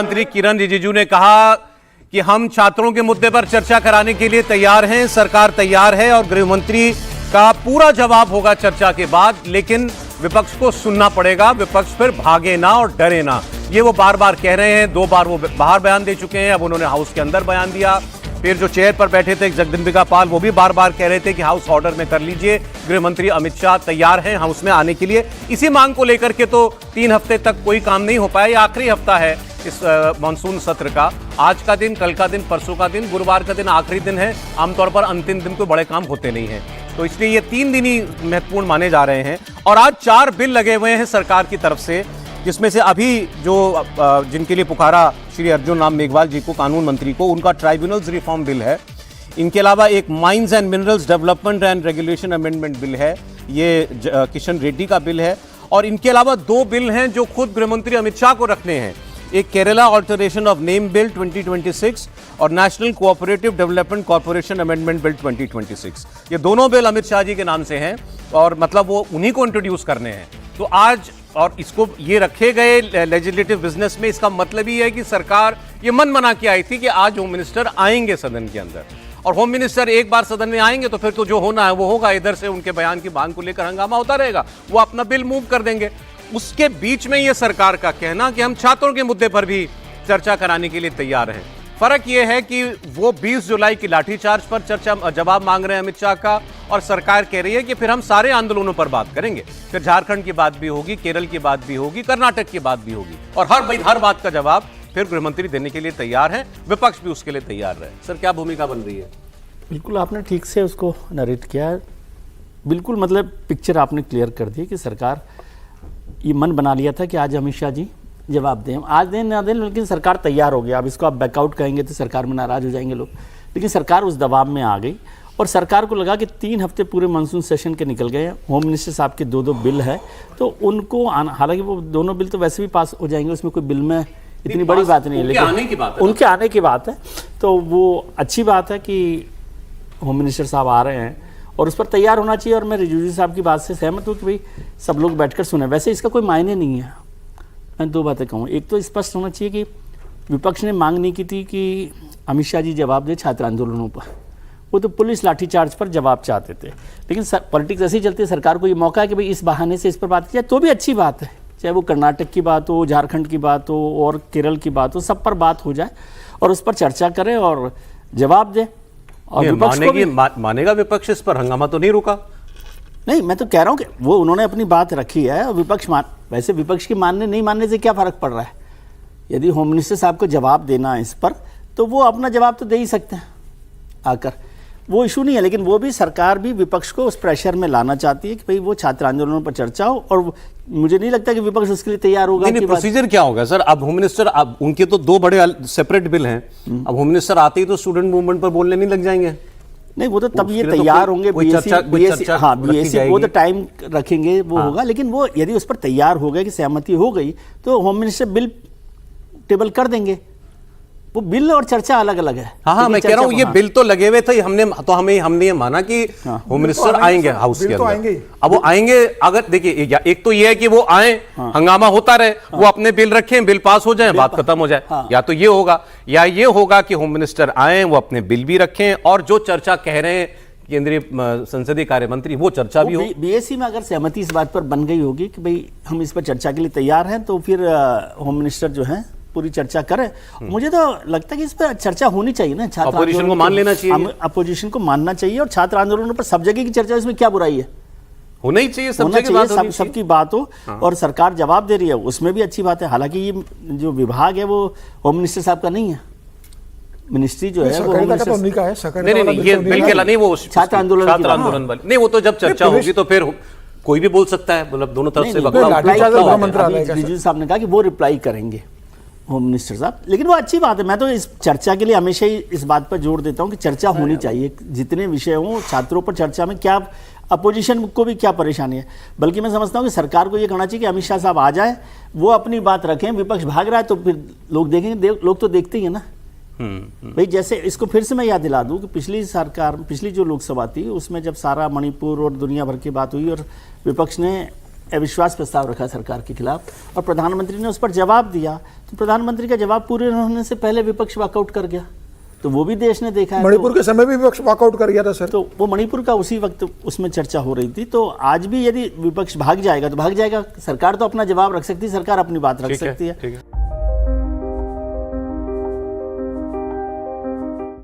मंत्री किरण रिजिजू ने कहा कि हम छात्रों के मुद्दे पर चर्चा कराने के लिए तैयार हैं, सरकार तैयार है और गृह मंत्री का पूरा जवाब होगा चर्चा के बाद, लेकिन विपक्ष को सुनना पड़ेगा, विपक्ष फिर भागे ना और डरे ना। ये वो बार बार कह रहे हैं, 2 बार वो बाहर बयान दे चुके हैं, अब उन्होंने हाउस के अंदर बयान दिया। फिर जो चेयर पर बैठे थे जगदम्बिका पाल, वो भी बार बार कह रहे थे कि हाउस ऑर्डर में कर लीजिए, गृह मंत्री अमित शाह तैयार हैं हाउस में आने के लिए। इसी मांग को लेकर के तो 3 हफ्ते तक कोई काम नहीं हो पाया। ये आखिरी हफ्ता है इस मानसून सत्र का। आज का दिन, कल का दिन, परसों का दिन, गुरुवार का दिन आखिरी दिन है। आमतौर पर अंतिम दिन कोई बड़े काम होते नहीं हैं, तो इसलिए ये 3 दिन ही महत्वपूर्ण माने जा रहे हैं। और आज 4 बिल लगे हुए हैं सरकार की तरफ से, जिसमें से अभी जो जिनके लिए पुकारा श्री अर्जुन राम मेघवाल जी को, कानून मंत्री को, उनका ट्राइब्यूनल्स रिफॉर्म बिल है। इनके अलावा एक mines and minerals development and regulation amendment bill है, ये किशन रेड्डी का बिल है। और इनके अलावा 2 बिल हैं जो खुद गृहमंत्री अमित शाह को रखने हैं, एक Kerala alteration of name bill 2026 और national cooperative development corporation amendment bill 2026। ये दोनों बिल अमित शाह जी के नाम से हैं और मतलब वो उन्हीं को इंट्रोड्यूस करने हैं। तो आज और इसको ये रखे गए लेजिस्लेटिव बिजनेस में, इसका मतलब ही है कि सरकार ये मन बना के आई थी कि आज होम मिनिस्टर आएंगे सदन के अंदर, और होम मिनिस्टर एक बार सदन में आएंगे तो फिर तो जो होना है वो होगा। इधर से उनके बयान की मांग को लेकर हंगामा होता रहेगा, वो अपना बिल मूव कर देंगे। उसके बीच में ये सरकार का कहना कि हम छात्रों के मुद्दे पर भी चर्चा कराने के लिए तैयार हैं। फर्क यह है कि वो 20 जुलाई की लाठीचार्ज पर चर्चा जवाब मांग रहे हैं अमित शाह का, और सरकार कह रही है कि फिर हम सारे आंदोलनों पर बात करेंगे। फिर झारखंड की बात भी होगी, केरल की बात भी होगी, कर्नाटक की बात भी होगी, और हर बात का जवाब फिर गृहमंत्री देने के लिए तैयार है, विपक्ष भी उसके लिए तैयार रहे। सर, क्या भूमिका बन रही है? बिल्कुल, आपने ठीक से उसको नरेट किया। बिल्कुल, मतलब पिक्चर आपने क्लियर कर दी कि सरकार ये मन बना लिया था कि आज अमित शाह जी जवाब दें, आज दें ना दें, लेकिन सरकार तैयार हो गया। अब इसको आप बैकआउट कहेंगे तो सरकार में नाराज हो जाएंगे लोग, लेकिन सरकार उस दबाव में आ गई और सरकार को लगा कि 3 हफ्ते पूरे मानसून सेशन के निकल गए। होम मिनिस्टर साहब के 2 बिल है, तो उनको हालांकि वो दोनों बिल तो वैसे भी पास हो जाएंगे, उसमें कोई बिल में इतनी बड़ी बात नहीं है, लेकिन उनके आने की बात है, तो वो अच्छी बात है कि होम मिनिस्टर साहब आ रहे हैं और उस पर तैयार होना चाहिए। और मैं रिजिजू साहब की बात से सहमत हूँ कि भाई सब लोग बैठकर सुने। वैसे इसका कोई मायने नहीं है। मैं 2 बातें कहूँ, एक तो स्पष्ट होना चाहिए कि विपक्ष ने मांग नहीं की थी कि अमित शाह जी जवाब दे छात्र आंदोलनों पर, वो तो पुलिस लाठीचार्ज पर जवाब चाहते थे। लेकिन पॉलिटिक्स ऐसे ही चलती है, सरकार को ये मौका है कि भाई इस बहाने से इस पर बात की जाए, तो भी अच्छी बात है। चाहे वो कर्नाटक की बात हो, झारखंड की बात हो और केरल की बात हो, सब पर बात हो जाए और उस पर चर्चा करें और जवाब दें। और विपक्ष को भी मानेगा विपक्ष इस पर? हंगामा तो नहीं रुका। नहीं, मैं तो कह रहा हूँ कि वो उन्होंने अपनी बात रखी है और विपक्ष वैसे विपक्ष की मानने नहीं मानने से क्या फर्क पड़ रहा है? यदि होम मिनिस्टर साहब को जवाब देना है इस पर, तो वो अपना जवाब तो दे ही सकते हैं आकर, वो इशू नहीं है। लेकिन वो भी, सरकार भी विपक्ष को उस प्रेशर में लाना चाहती है कि भाई वो छात्र आंदोलनों पर चर्चा हो, और मुझे नहीं लगता कि विपक्ष उसके लिए तैयार होगा। नहीं, प्रोसीजर क्या होगा सर? अब होम मिनिस्टर, अब उनके तो 2 बड़े सेपरेट बिल हैं, अब होम मिनिस्टर आते ही तो स्टूडेंट मूवमेंट पर बोलने नहीं लग जाएंगे? नहीं, वो तो तब ये तैयार होंगे, बीएससी वो तो टाइम रखेंगे, वो होगा। लेकिन वो यदि उस पर तैयार हो गए कि सहमति हो गई, तो होम मिनिस्टर बिल टेबल कर देंगे। वो बिल और चर्चा अलग अलग है। हाँ, मैं कह रहा हूँ ये बिल तो लगे हुए थे, हमने ये माना कि होम मिनिस्टर आएंगे हाउस के अंदर। अब वो आएंगे, अगर देखिए, एक तो ये है कि वो आए, हंगामा होता रहे, वो अपने बिल रखें, बिल पास हो जाए, बात खत्म हो जाए। या तो ये होगा, या ये होगा कि होम मिनिस्टर आए, वो अपने बिल भी रखें, और जो चर्चा कह रहे हैं केंद्रीय संसदीय कार्य मंत्री, वो चर्चा भी हो। बीएससी में अगर सहमति इस बात पर बन गई होगी कि भाई हम इस पर चर्चा के लिए तैयार हैं, तो फिर होम मिनिस्टर जो है पूरी चर्चा करें। मुझे तो लगता है कि इस पर चर्चा होनी चाहिए ना, छात्र अपोजिशन को मान लेना चाहिए, अपोजिशन को मानना चाहिए, और छात्र आंदोलनों पर सब जगह की चर्चा, इसमें क्या बुराई है? होना ही चाहिए, सब जगह बात होनी चाहिए, सबकी बात हो। और सरकार जवाब दे रही है, उसमें भी अच्छी बात है। हालांकि ये जो विभाग है वो होम मिनिस्टर साहब का नहीं है, मिनिस्ट्री जो है वो नहीं, ये बिल के नहीं, वो छात्र आंदोलन वाली नहीं, वो तो जब चर्चा होगी तो फिर कोई भी बोल सकता है, मतलब दोनों तरफ से। रिजिजू साहब ने कहा कि वो रिप्लाई करेंगे होम मिनिस्टर साहब, लेकिन वो अच्छी बात है। मैं तो इस चर्चा के लिए हमेशा ही इस बात पर जोर देता हूं कि चर्चा होनी चाहिए, जितने विषय हों छात्रों पर चर्चा में क्या अपोजिशन को भी क्या परेशानी है। बल्कि मैं समझता हूं कि सरकार को ये कहना चाहिए कि अमित शाह साहब आ जाए, वो अपनी बात रखें, विपक्ष भाग रहा है तो फिर लोग देखेंगे, लोग तो देखते ही है ना भाई। जैसे इसको फिर से मैं याद दिला दूं कि पिछली जो लोकसभा थी उसमें जब सारा मणिपुर और दुनिया भर की बात हुई और विपक्ष ने अविश्वास प्रस्ताव रखा सरकार के खिलाफ और प्रधानमंत्री ने उस पर जवाब दिया, तो प्रधानमंत्री का जवाब पूरे होने से पहले विपक्ष वॉकआउट कर गया, तो वो भी देश ने देखा है। मणिपुर के समय भी विपक्ष वॉकआउट कर गया था सर। तो वो मणिपुर का उसी वक्त उसमें चर्चा हो रही थी। तो आज भी यदि विपक्ष भाग जाएगा तो भाग जाएगा, सरकार तो अपना जवाब रख सकती है, सरकार अपनी बात रख सकती है।